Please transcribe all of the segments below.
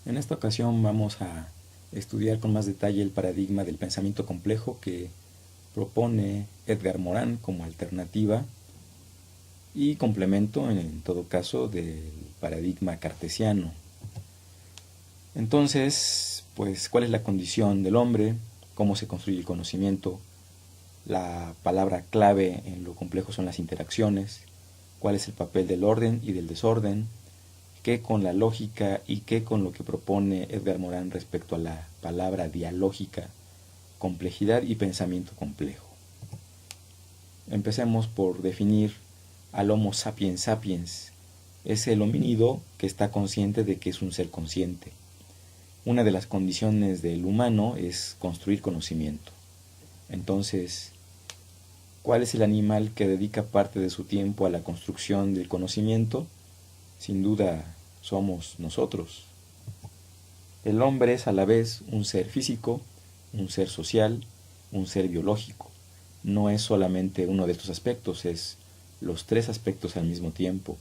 En esta ocasión vamos a estudiar con más detalle el paradigma del pensamiento complejo que propone Edgar Morin como alternativa y complemento, en todo caso, del paradigma cartesiano. Entonces, pues, ¿cuál es la condición del hombre? ¿Cómo se construye el conocimiento? La palabra clave en lo complejo son las interacciones. ¿Cuál es el papel del orden y del desorden? ¿Qué con la lógica y qué con lo que propone Edgar Morin respecto a la palabra dialógica, complejidad y pensamiento complejo? Empecemos por definir al Homo sapiens sapiens. Es el homínido que está consciente de que es un ser consciente. Una de las condiciones del humano es construir conocimiento. Entonces, ¿cuál es el animal que dedica parte de su tiempo a la construcción del conocimiento? Sin duda somos nosotros. El hombre es a la vez un ser físico, un ser social, un ser biológico. No es solamente uno de estos aspectos, es los tres aspectos al mismo tiempo.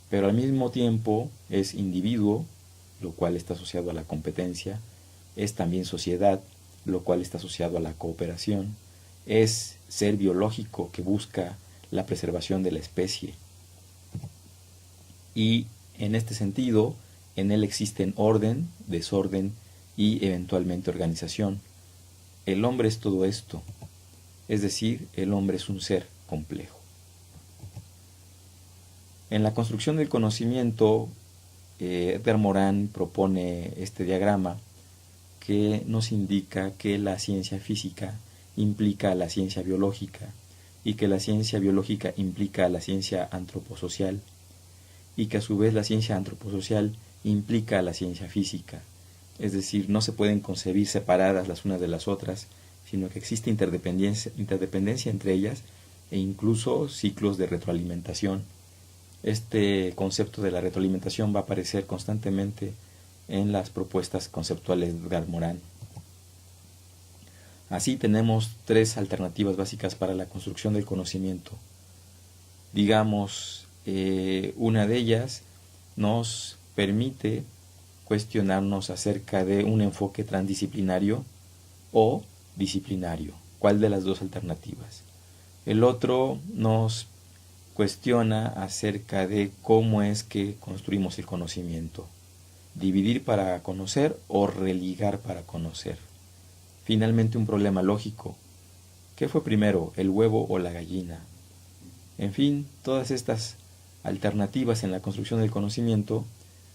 Pero al mismo tiempo es individuo, lo cual está asociado a la competencia, es también sociedad, lo cual está asociado a la cooperación, es ser biológico que busca la preservación de la especie. Y en este sentido, en él existen orden, desorden y eventualmente organización. El hombre es todo esto, es decir, el hombre es un ser complejo. En la construcción del conocimiento, Edgar Morin propone este diagrama que nos indica que la ciencia física implica a la ciencia biológica y que la ciencia biológica implica a la ciencia antroposocial y que a su vez la ciencia antroposocial implica a la ciencia física. Es decir, no se pueden concebir separadas las unas de las otras, sino que existe interdependencia entre ellas e incluso ciclos de retroalimentación. Este concepto de la retroalimentación va a aparecer constantemente en las propuestas conceptuales de Edgar Morin. Así tenemos tres alternativas básicas para la construcción del conocimiento. Digamos, una de ellas nos permite cuestionarnos acerca de un enfoque transdisciplinario o disciplinario. ¿Cuál de las dos alternativas? El otro nos cuestiona acerca de cómo es que construimos el conocimiento. Dividir para conocer o religar para conocer. Finalmente, un problema lógico. ¿Qué fue primero, el huevo o la gallina? En fin, todas estas alternativas en la construcción del conocimiento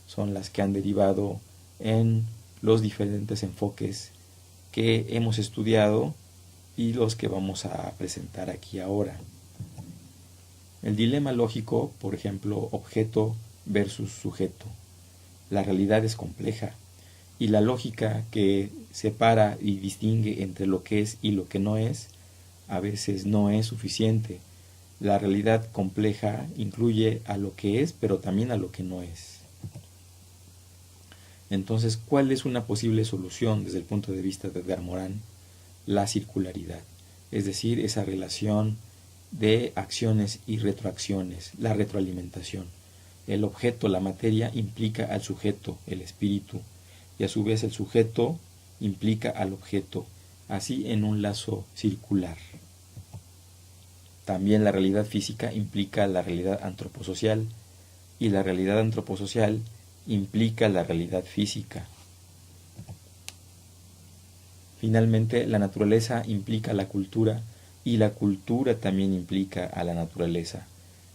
son las que han derivado en los diferentes enfoques que hemos estudiado y los que vamos a presentar aquí ahora. El dilema lógico, por ejemplo, objeto versus sujeto. La realidad es compleja y la lógica que separa y distingue entre lo que es y lo que no es, a veces no es suficiente. La realidad compleja incluye a lo que es, pero también a lo que no es. Entonces, ¿cuál es una posible solución desde el punto de vista de Edgar Morin? La circularidad, es decir, esa relación de acciones y retroacciones, la retroalimentación. El objeto, la materia, implica al sujeto, el espíritu, y a su vez el sujeto implica al objeto, así en un lazo circular. También la realidad física implica la realidad antroposocial y la realidad antroposocial implica la realidad física. Finalmente, la naturaleza implica la cultura y la cultura también implica a la naturaleza.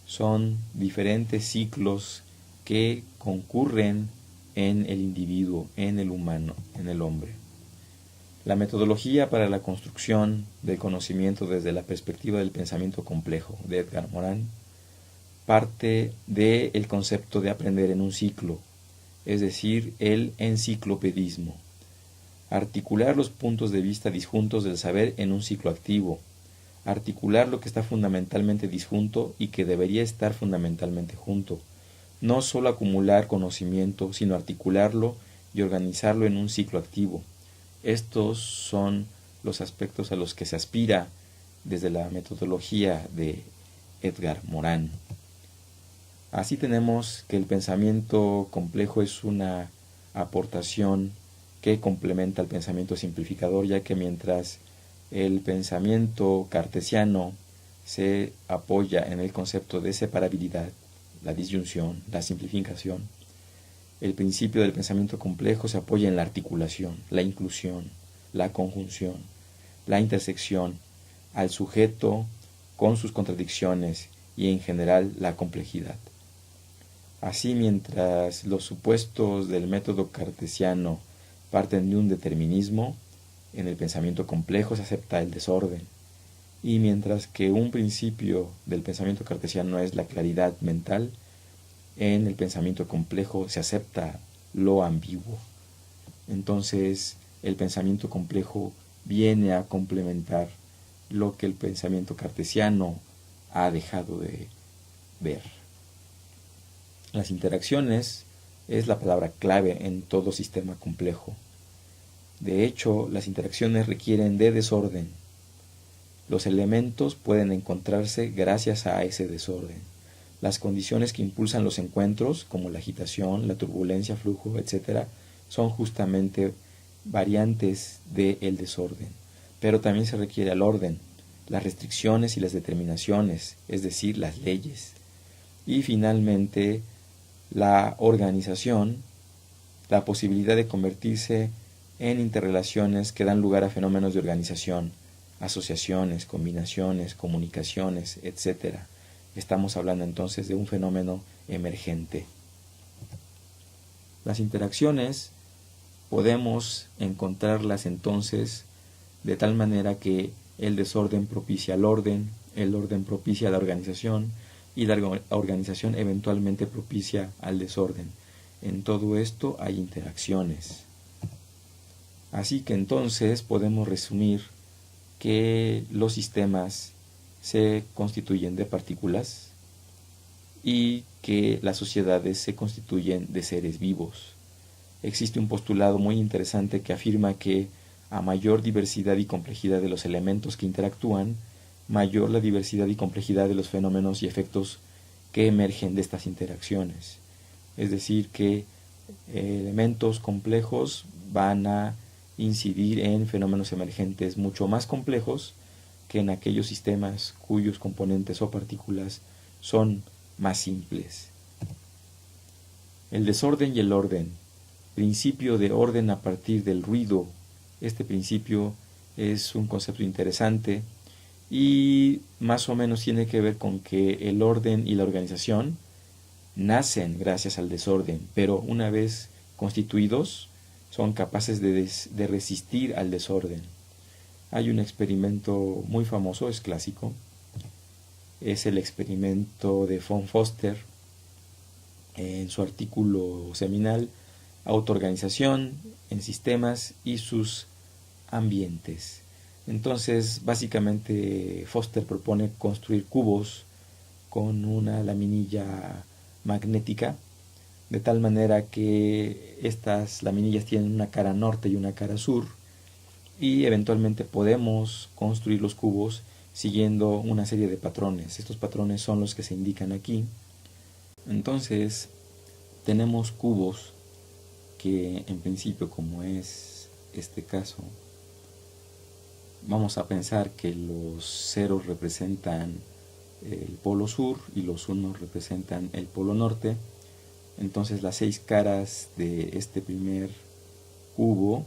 Son diferentes ciclos que concurren en el individuo, en el humano, en el hombre. La metodología para la construcción del conocimiento desde la perspectiva del pensamiento complejo de Edgar Morin parte del concepto de aprender en un ciclo, es decir, el enciclopedismo. Articular los puntos de vista disjuntos del saber en un ciclo activo. Articular lo que está fundamentalmente disjunto y que debería estar fundamentalmente junto. No solo acumular conocimiento, sino articularlo y organizarlo en un ciclo activo. Estos son los aspectos a los que se aspira desde la metodología de Edgar Morin. Así tenemos que el pensamiento complejo es una aportación que complementa al pensamiento simplificador, ya que mientras el pensamiento cartesiano se apoya en el concepto de separabilidad, la disyunción, la simplificación, el principio del pensamiento complejo se apoya en la articulación, la inclusión, la conjunción, la intersección, al sujeto con sus contradicciones y en general la complejidad. Así, mientras los supuestos del método cartesiano parten de un determinismo, en el pensamiento complejo se acepta el desorden, y mientras que un principio del pensamiento cartesiano es la claridad mental, en el pensamiento complejo se acepta lo ambiguo. Entonces, el pensamiento complejo viene a complementar lo que el pensamiento cartesiano ha dejado de ver. Las interacciones es la palabra clave en todo sistema complejo. De hecho, las interacciones requieren de desorden. Los elementos pueden encontrarse gracias a ese desorden. Las condiciones que impulsan los encuentros, como la agitación, la turbulencia, flujo, etc., son justamente variantes del desorden. Pero también se requiere el orden, las restricciones y las determinaciones, es decir, las leyes. Y finalmente, la organización, la posibilidad de convertirse en interrelaciones que dan lugar a fenómenos de organización, asociaciones, combinaciones, comunicaciones, etc. Estamos hablando entonces de un fenómeno emergente. Las interacciones podemos encontrarlas entonces de tal manera que el desorden propicia el orden propicia la organización y la organización eventualmente propicia al desorden. En todo esto hay interacciones. Así que entonces podemos resumir que los sistemas se constituyen de partículas y que las sociedades se constituyen de seres vivos. Existe un postulado muy interesante que afirma que a mayor diversidad y complejidad de los elementos que interactúan, mayor la diversidad y complejidad de los fenómenos y efectos que emergen de estas interacciones. Es decir, que elementos complejos van a incidir en fenómenos emergentes mucho más complejos que en aquellos sistemas cuyos componentes o partículas son más simples. El desorden y el orden, principio de orden a partir del ruido. Este principio es un concepto interesante y más o menos tiene que ver con que el orden y la organización nacen gracias al desorden, pero una vez constituidos son capaces de resistir al desorden. Hay un experimento muy famoso, es clásico, es el experimento de von Foster en su artículo seminal Autoorganización en sistemas y sus ambientes. Entonces, básicamente Foster propone construir cubos con una laminilla magnética, de tal manera que estas laminillas tienen una cara norte y una cara sur, y eventualmente podemos construir los cubos siguiendo una serie de patrones. Estos patrones son los que se indican aquí. Entonces, tenemos cubos que en principio, como es este caso, vamos a pensar que los ceros representan el polo sur y los unos representan el polo norte. Entonces las 6 caras de este primer cubo,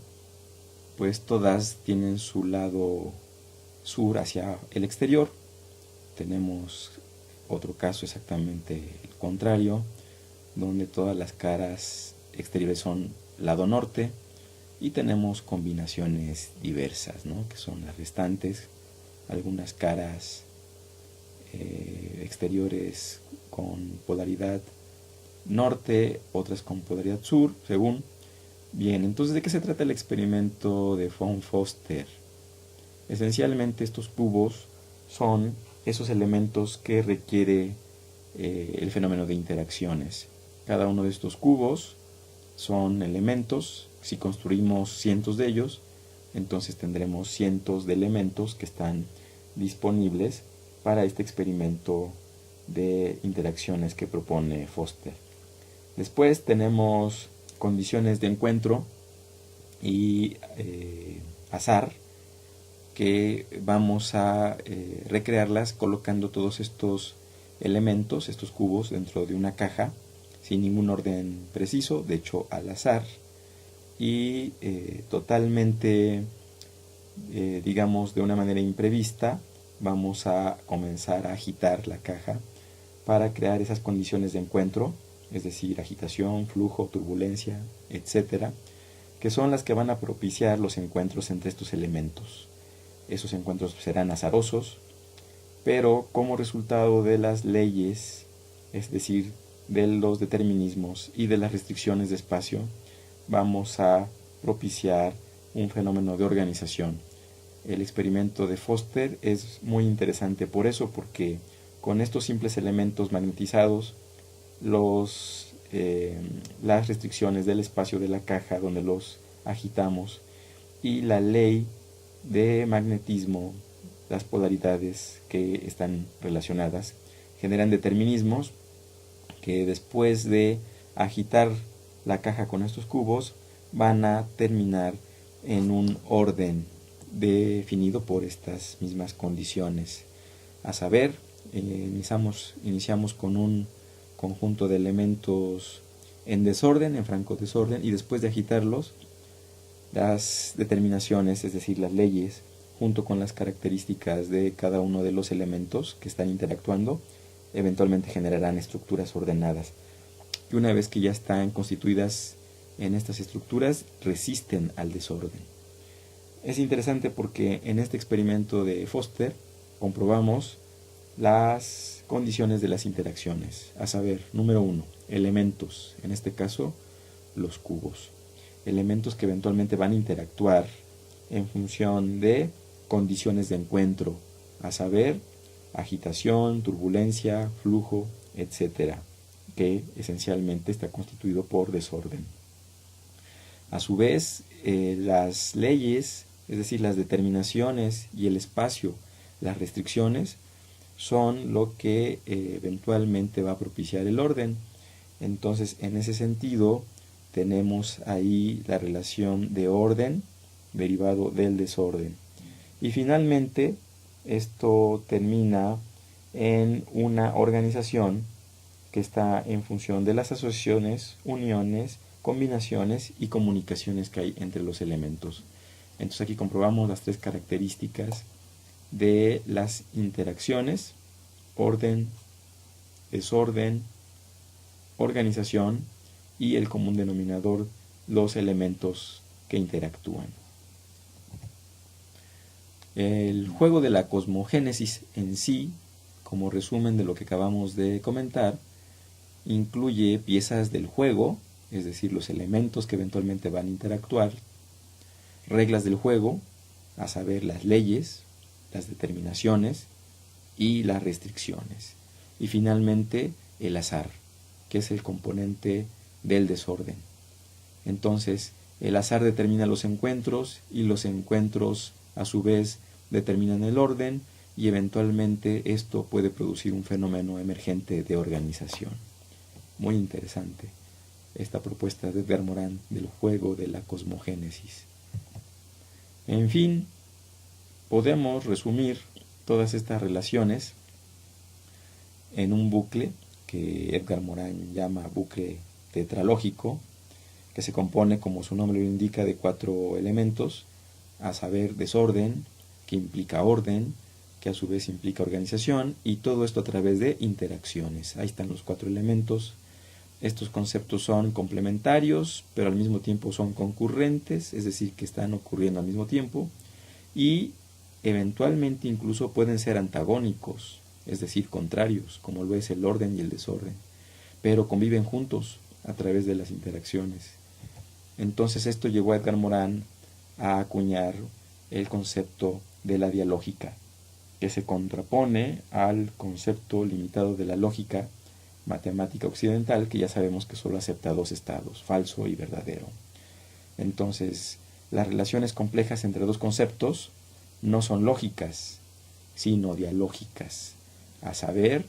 pues todas tienen su lado sur hacia el exterior. Tenemos otro caso exactamente el contrario, donde todas las caras exteriores son lado norte, y tenemos combinaciones diversas, ¿no?, que son las restantes, algunas caras exteriores con polaridad norte, otras con polaridad sur, según. Bien, entonces, ¿de qué se trata el experimento de von Foster? Esencialmente estos cubos son esos elementos que requiere el fenómeno de interacciones. Cada uno de estos cubos son elementos. Si construimos cientos de ellos, entonces tendremos cientos de elementos que están disponibles para este experimento de interacciones que propone Foster. Después tenemos condiciones de encuentro y azar, que vamos a recrearlas colocando todos estos elementos, estos cubos, dentro de una caja sin ningún orden preciso, de hecho al azar, y totalmente, digamos, de una manera imprevista. Vamos a comenzar a agitar la caja para crear esas condiciones de encuentro, es decir, agitación, flujo, turbulencia, etcétera, que son las que van a propiciar los encuentros entre estos elementos. Esos encuentros serán azarosos, pero como resultado de las leyes, es decir, de los determinismos y de las restricciones de espacio, vamos a propiciar un fenómeno de organización. El experimento de Foster es muy interesante por eso, porque con estos simples elementos magnetizados, las restricciones del espacio de la caja donde los agitamos y la ley de magnetismo, las polaridades que están relacionadas, generan determinismos que después de agitar la caja con estos cubos van a terminar en un orden definido por estas mismas condiciones. A saber, iniciamos con un conjunto de elementos en desorden, en franco desorden, y después de agitarlos, las determinaciones, es decir, las leyes, junto con las características de cada uno de los elementos que están interactuando, eventualmente generarán estructuras ordenadas. Y una vez que ya están constituidas en estas estructuras, resisten al desorden. Es interesante porque en este experimento de Foster comprobamos las condiciones de las interacciones, a saber, número 1, elementos, en este caso los cubos, elementos que eventualmente van a interactuar en función de condiciones de encuentro, a saber, agitación, turbulencia, flujo, etcétera, que esencialmente está constituido por desorden. A su vez, las leyes, es decir, las determinaciones y el espacio, las restricciones, son lo que eventualmente va a propiciar el orden. Entonces, en ese sentido, tenemos ahí la relación de orden derivado del desorden. Y finalmente, esto termina en una organización que está en función de las asociaciones, uniones, combinaciones y comunicaciones que hay entre los elementos. Entonces aquí comprobamos las tres características de las interacciones: orden, desorden, organización, y el común denominador, los elementos que interactúan. El juego de la cosmogénesis en sí, como resumen de lo que acabamos de comentar, incluye piezas del juego, es decir, los elementos que eventualmente van a interactuar, reglas del juego, a saber, las leyes, las determinaciones y las restricciones. Y finalmente, el azar, que es el componente del desorden. Entonces, el azar determina los encuentros y los encuentros a su vez determinan el orden, y eventualmente esto puede producir un fenómeno emergente de organización. Muy interesante esta propuesta de Edgar Morin del juego de la cosmogénesis. En fin, podemos resumir todas estas relaciones en un bucle que Edgar Morin llama bucle tetralógico, que se compone, como su nombre lo indica, de 4 elementos, a saber, desorden, que implica orden, que a su vez implica organización, y todo esto a través de interacciones. Ahí están los 4 elementos. Estos conceptos son complementarios, pero al mismo tiempo son concurrentes, es decir, que están ocurriendo al mismo tiempo, y eventualmente incluso pueden ser antagónicos, es decir, contrarios, como lo es el orden y el desorden, pero conviven juntos a través de las interacciones. Entonces esto llevó a Edgar Morin a acuñar el concepto de la dialógica, que se contrapone al concepto limitado de la lógica matemática occidental, que ya sabemos que solo acepta 2 estados, falso y verdadero. Entonces, las relaciones complejas entre 2 conceptos no son lógicas, sino dialógicas, a saber,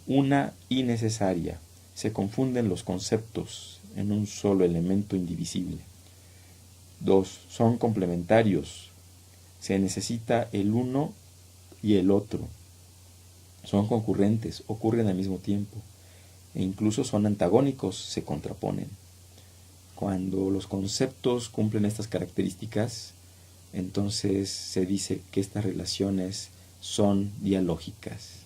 una y necesaria. Se confunden los conceptos en un solo elemento indivisible. 2. Son complementarios. Se necesita el uno y el otro. Son concurrentes, ocurren al mismo tiempo, e incluso son antagónicos, se contraponen. Cuando los conceptos cumplen estas características, entonces se dice que estas relaciones son dialógicas.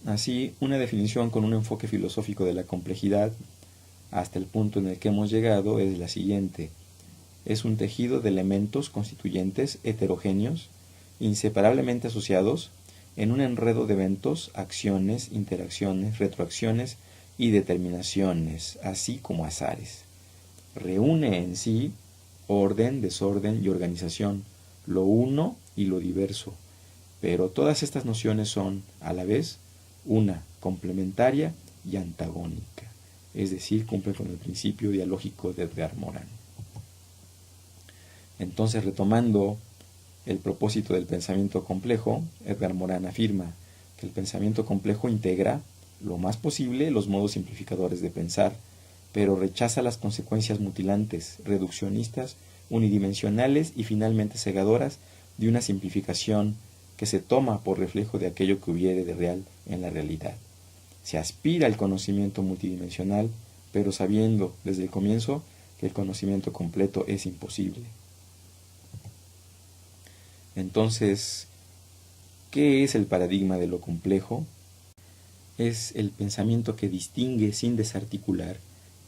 Así, una definición con un enfoque filosófico de la complejidad, hasta el punto en el que hemos llegado, es la siguiente. Es un tejido de elementos constituyentes heterogéneos, inseparablemente asociados en un enredo de eventos, acciones, interacciones, retroacciones y determinaciones, así como azares. Reúne en sí orden, desorden y organización, lo uno y lo diverso, pero todas estas nociones son, a la vez, una complementaria y antagónica, es decir, cumplen con el principio dialógico de Edgar Morin. Entonces, retomando el propósito del pensamiento complejo, Edgar Morin afirma que el pensamiento complejo integra lo más posible los modos simplificadores de pensar, pero rechaza las consecuencias mutilantes, reduccionistas, unidimensionales y finalmente cegadoras de una simplificación que se toma por reflejo de aquello que hubiere de real en la realidad. Se aspira al conocimiento multidimensional, pero sabiendo desde el comienzo que el conocimiento completo es imposible. Entonces, ¿qué es el paradigma de lo complejo? Es el pensamiento que distingue sin desarticular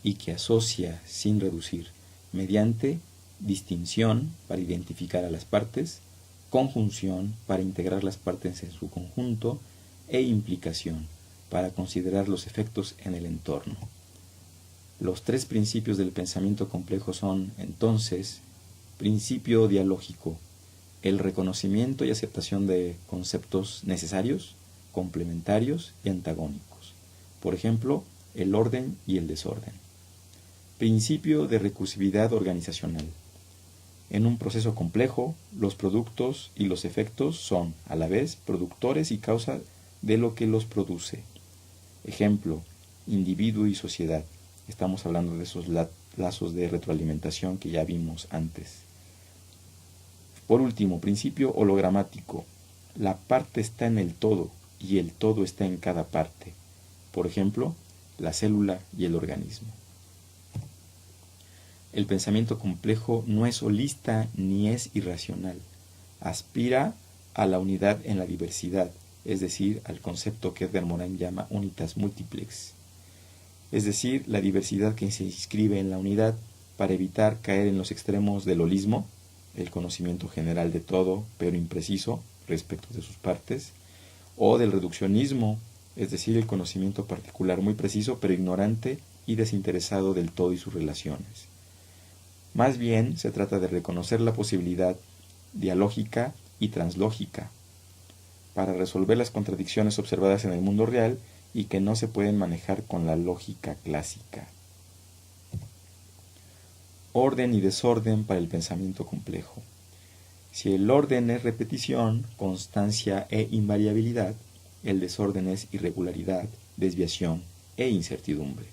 y que asocia sin reducir, mediante distinción para identificar a las partes, conjunción para integrar las partes en su conjunto e implicación para considerar los efectos en el entorno. Los tres principios del pensamiento complejo son, entonces, principio dialógico, el reconocimiento y aceptación de conceptos necesarios, complementarios y antagónicos. Por ejemplo, el orden y el desorden. Principio de recursividad organizacional. En un proceso complejo, los productos y los efectos son, a la vez, productores y causa de lo que los produce. Ejemplo, individuo y sociedad. Estamos hablando de esos lazos de retroalimentación que ya vimos antes. Por último, principio hologramático. La parte está en el todo y el todo está en cada parte. Por ejemplo, la célula y el organismo. El pensamiento complejo no es holista ni es irracional. Aspira a la unidad en la diversidad, es decir, al concepto que Edgar Morin llama unitas multiplex. Es decir, la diversidad que se inscribe en la unidad para evitar caer en los extremos del holismo, el conocimiento general de todo, pero impreciso respecto de sus partes, o del reduccionismo, es decir, el conocimiento particular muy preciso, pero ignorante y desinteresado del todo y sus relaciones. Más bien, se trata de reconocer la posibilidad dialógica y translógica para resolver las contradicciones observadas en el mundo real y que no se pueden manejar con la lógica clásica. Orden y desorden para el pensamiento complejo. Si el orden es repetición, constancia e invariabilidad, el desorden es irregularidad, desviación e incertidumbre.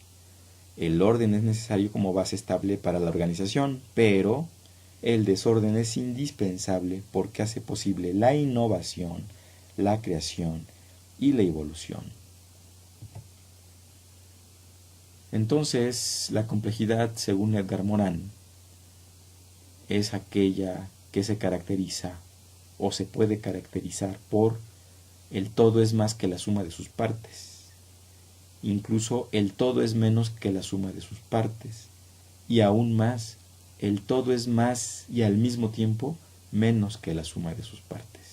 El orden es necesario como base estable para la organización, pero el desorden es indispensable porque hace posible la innovación, la creación y la evolución. Entonces, la complejidad, según Edgar Morin, es aquella que se caracteriza o se puede caracterizar por el todo es más que la suma de sus partes. Incluso el todo es menos que la suma de sus partes. Y aún más, el todo es más y al mismo tiempo menos que la suma de sus partes.